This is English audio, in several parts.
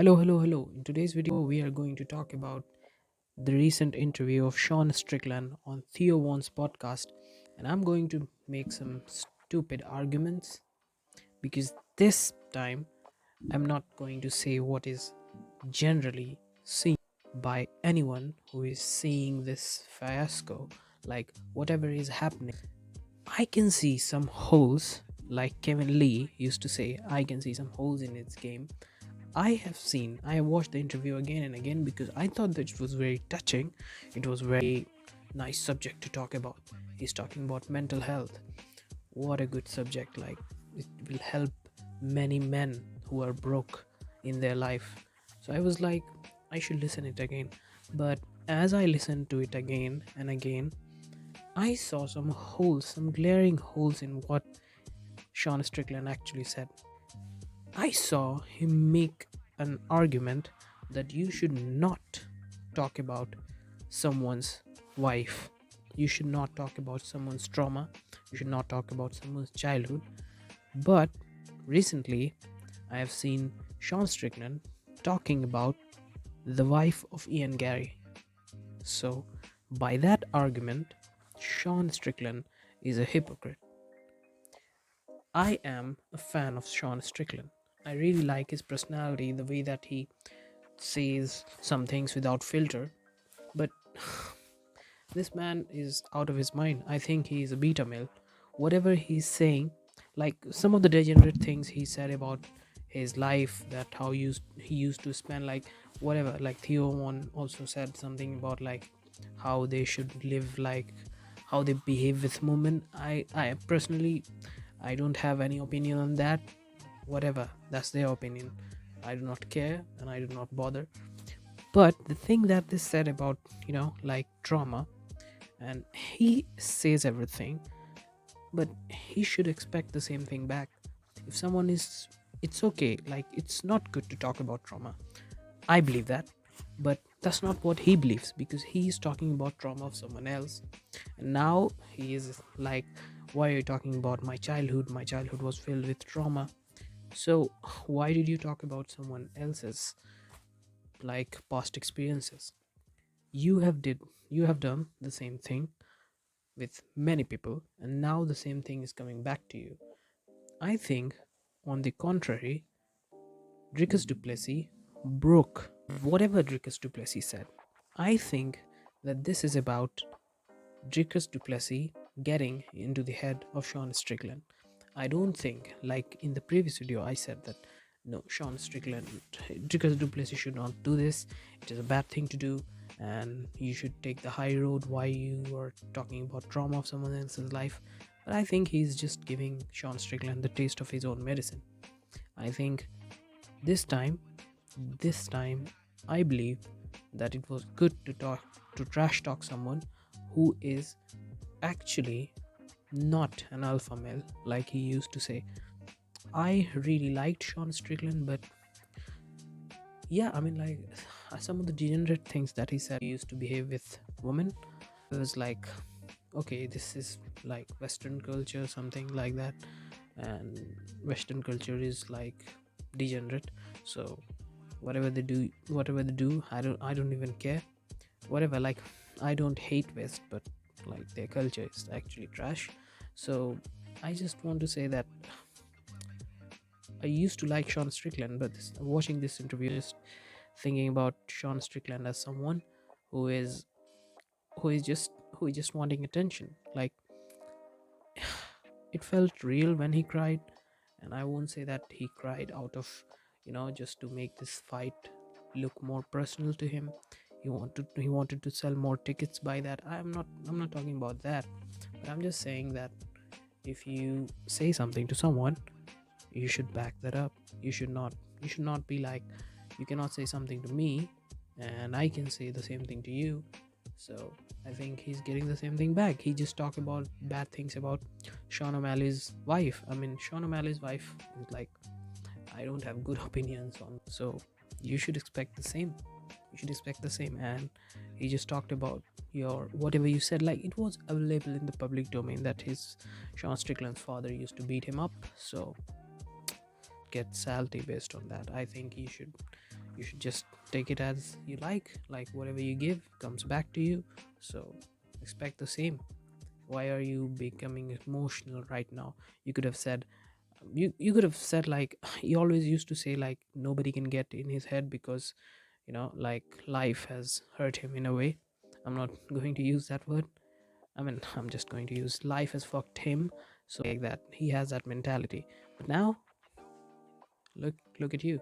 Hello. In today's video, we are going to talk about the recent interview of Sean Strickland on Theo Vaughn's podcast, and I'm going to make some stupid arguments because this time I'm not going to say what is generally seen by anyone who is seeing this fiasco, like whatever is happening. I can see some holes, like Kevin Lee used to say, I can see some holes in its game. I have watched the interview again and again because I thought that it was very touching. It was very nice subject to talk about. He's talking about mental health. What a good subject. Like, it will help many men who are broke in their life. So I was like, I should listen it again. But as I listened to it again and again, I saw some holes, some glaring holes in what Sean Strickland actually said. I saw him make an argument that you should not talk about someone's wife. You should not talk about someone's trauma. You should not talk about someone's childhood. But recently, I have seen Sean Strickland talking about the wife of Ian Gary. So, by that argument, Sean Strickland is a hypocrite. I am a fan of Sean Strickland. I really like his personality, the way that he says some things without filter. But this man is out of his mind. I think he is a beta male. Whatever he's saying, like some of the degenerate things he said about his life, that he used to spend, like whatever. Like Theo Von also said something about like how they should live, like how they behave with women. I personally, I don't have any opinion on that. Whatever, that's their opinion. I do not care and I do not bother. But the thing that they said about, like trauma, and he says everything, but he should expect the same thing back. If someone is, it's okay, like it's not good to talk about trauma. I believe that, but that's not what he believes because he's talking about trauma of someone else. And now he is like, why are you talking about my childhood? My childhood was filled with trauma. So why did you talk about someone else's like past experiences? You have done the same thing with many people, and now the same thing is coming back to you. I think, on the contrary, Dricus Duplessis broke whatever Dricus Duplessis said. I think that this is about Dricus Duplessis getting into the head of Sean Strickland. I don't think, like in the previous video, I said that no, Sean Strickland, Dricus Duplessis should not do this. It is a bad thing to do, and you should take the high road. Why you are talking about trauma of someone else's life? But I think he's just giving Sean Strickland the taste of his own medicine. I think this time, this time, I believe that it was good to trash talk someone who is actually not an alpha male like he used to say. I really liked Sean Strickland, but yeah, I mean, like some of the degenerate things that he said, he used to behave with women. It was like, okay, this is like Western culture, something like that, and Western culture is like degenerate. So whatever they do, I don't even care. Whatever, like I don't hate West, but like their culture is actually trash. So I just want to say that I used to like Sean Strickland, but watching this interview, just thinking about Sean Strickland as someone who is who is just wanting attention. Like it felt real when he cried, and I won't say that he cried out of just to make this fight look more personal to him. He wanted to sell more tickets by that. I'm not talking about that, but I'm just saying that if you say something to someone, you should back that up. You should not be like, you cannot say something to me and I can say the same thing to you. So I think he's getting the same thing back. He just talked about bad things about Sean O'Malley's wife. I mean, Sean O'Malley's wife is like, I don't have good opinions on. So you should expect the same. And he just talked about your whatever you said, like it was available in the public domain that his Sean Strickland's father used to beat him up. So get salty based on that. I think he should You should just take it as you like whatever you give comes back to you. So expect the same. Why are you becoming emotional right now? You could have said, you could have said like he always used to say like nobody can get in his head because like life has hurt him in a way. I'm not going to use that word. I mean, I'm just going to use life has fucked him. So like that, he has that mentality. But now, look at you.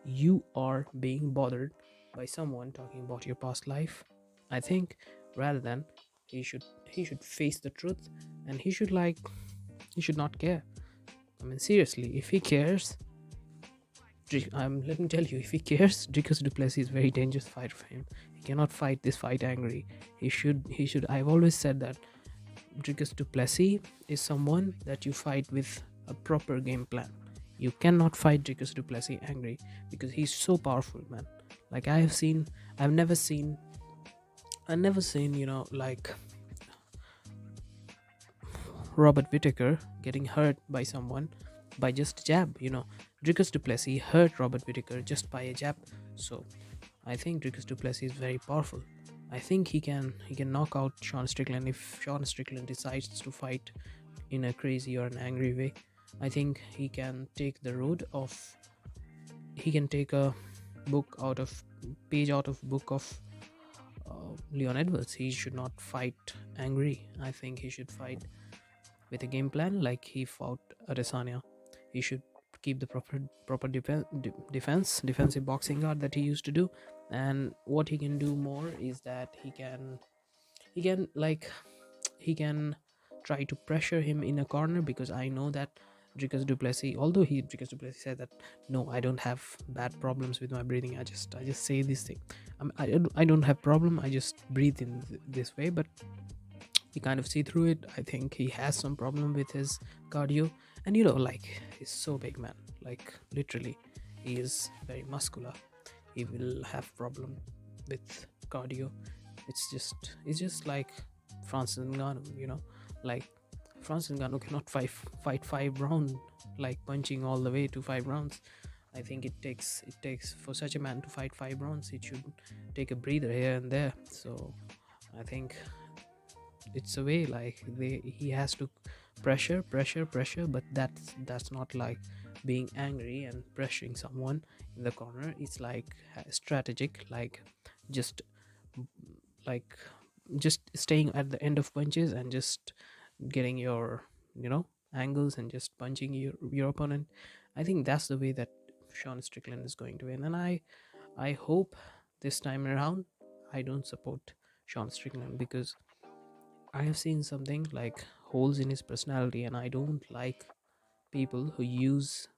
You are being bothered by someone talking about your past life. I think rather than he should face the truth, and he should not care. I mean, seriously, if he cares, let me tell you, if he cares, Dricus Duplessis is very dangerous fight for him. He cannot fight this fight angry. He should. I've always said that Dricus Duplessis is someone that you fight with a proper game plan. You cannot fight Dricus Duplessis angry because he's so powerful, man. Like I've never seen, like Robert Whittaker getting hurt by someone by just a jab. Dricus Duplessis hurt Robert Whittaker just by a jab. So I think Dricus Duplessis is very powerful. I think he can knock out Sean Strickland if Sean Strickland decides to fight in a crazy or an angry way. I think he can take the road of he can take a book out of page out of book of Leon Edwards. He should not fight angry. I think he should fight with a game plan like he fought Adesanya. He should keep the proper defensive boxing guard that he used to do. And what he can do more is that he can he can try to pressure him in a corner, because I know that Dricus Duplessis said that no, I don't have bad problems with my breathing. I just say this thing. I don't have problem. I just breathe in this way, but you kind of see through it. I think he has some problem with his cardio, and like he's so big, man. Like literally, he is very muscular. He will have problem with cardio. It's just like Francis Ngannou. Like Francis Ngannou cannot fight 5 rounds, like punching all the way to 5 rounds. I think it takes for such a man to fight 5 rounds. It should take a breather here and there. So I think it's a way like he has to pressure, but that's not like being angry and pressuring someone in the corner. It's like strategic, like just like just staying at the end of punches and just getting your angles and just punching your opponent. I think that's the way that Sean Strickland is going to win, and I hope this time around I don't support Sean Strickland, because I have seen something like holes in his personality, and I don't like people who use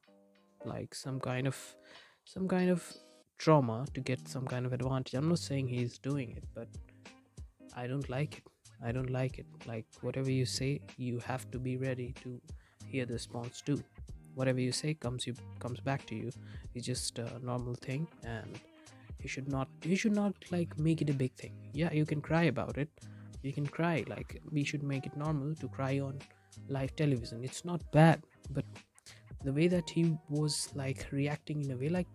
like some kind of trauma to get some kind of advantage. I'm not saying he's doing it, but I don't like it. I don't like it. Like whatever you say, you have to be ready to hear the response too. Whatever you say comes back to you. It's just a normal thing, and you should not like make it a big thing. Yeah, you can cry about it. You can cry. Like we should make it normal to cry on live television. It's not bad, but the way that he was like reacting in a way like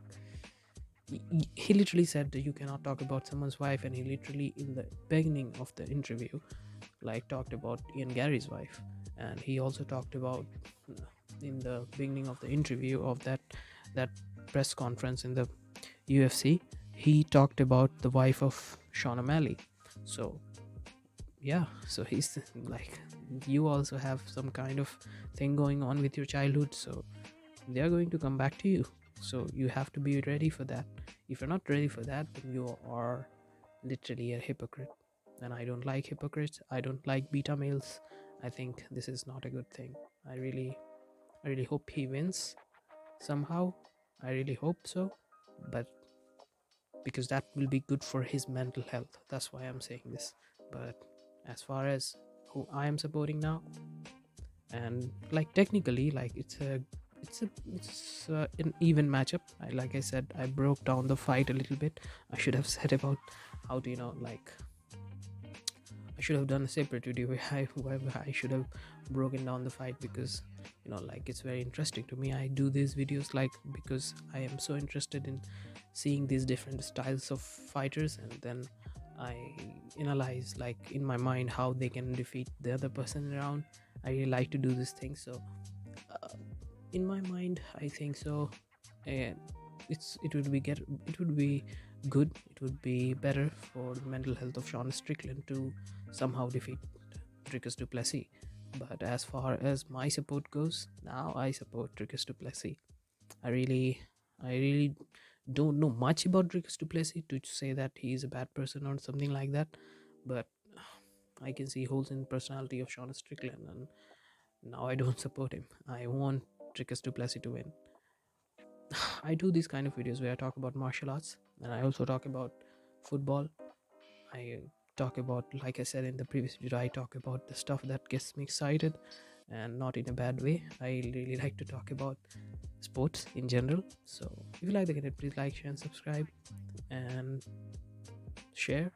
he literally said that you cannot talk about someone's wife, and he literally in the beginning of the interview like talked about Ian Gary's wife, and he also talked about in the beginning of the interview of that press conference in the UFC, he talked about the wife of Sean O'Malley. So yeah, so he's like, you also have some kind of thing going on with your childhood, so they are going to come back to you. So you have to be ready for that. If you're not ready for that, then you are literally a hypocrite, and I don't like hypocrites. I don't like beta males. I think this is not a good thing. I really hope he wins somehow. I really hope so, but because that will be good for his mental health, that's why I'm saying this. But as far as who I am supporting now, and like technically like it's an even matchup. Like I said, I broke down the fight a little bit. I should have said about how to like I should have done a separate video where I should have broken down the fight, because like it's very interesting to me. I do these videos like because I am so interested in seeing these different styles of fighters, and then I analyze like in my mind how they can defeat the other person around. I really like to do these things. So uh, in my mind I think so, and it would be good, it would be better for the mental health of Sean Strickland to somehow defeat Dricus Duplessis. But as far as my support goes, now I support Dricus Duplessis. I really i really don't know much about Dricus Duplessis to say that he's a bad person or something like that, but I can see holes in personality of Sean Strickland, and now I don't support him. I want Dricus Duplessis to win. I do these kind of videos where I talk about martial arts, and I also talk about football. I talk about, like I said in the previous video, I talk about the stuff that gets me excited, and not in a bad way. I really like to talk about sports in general. So if you like the content, please like, share, and subscribe, and share.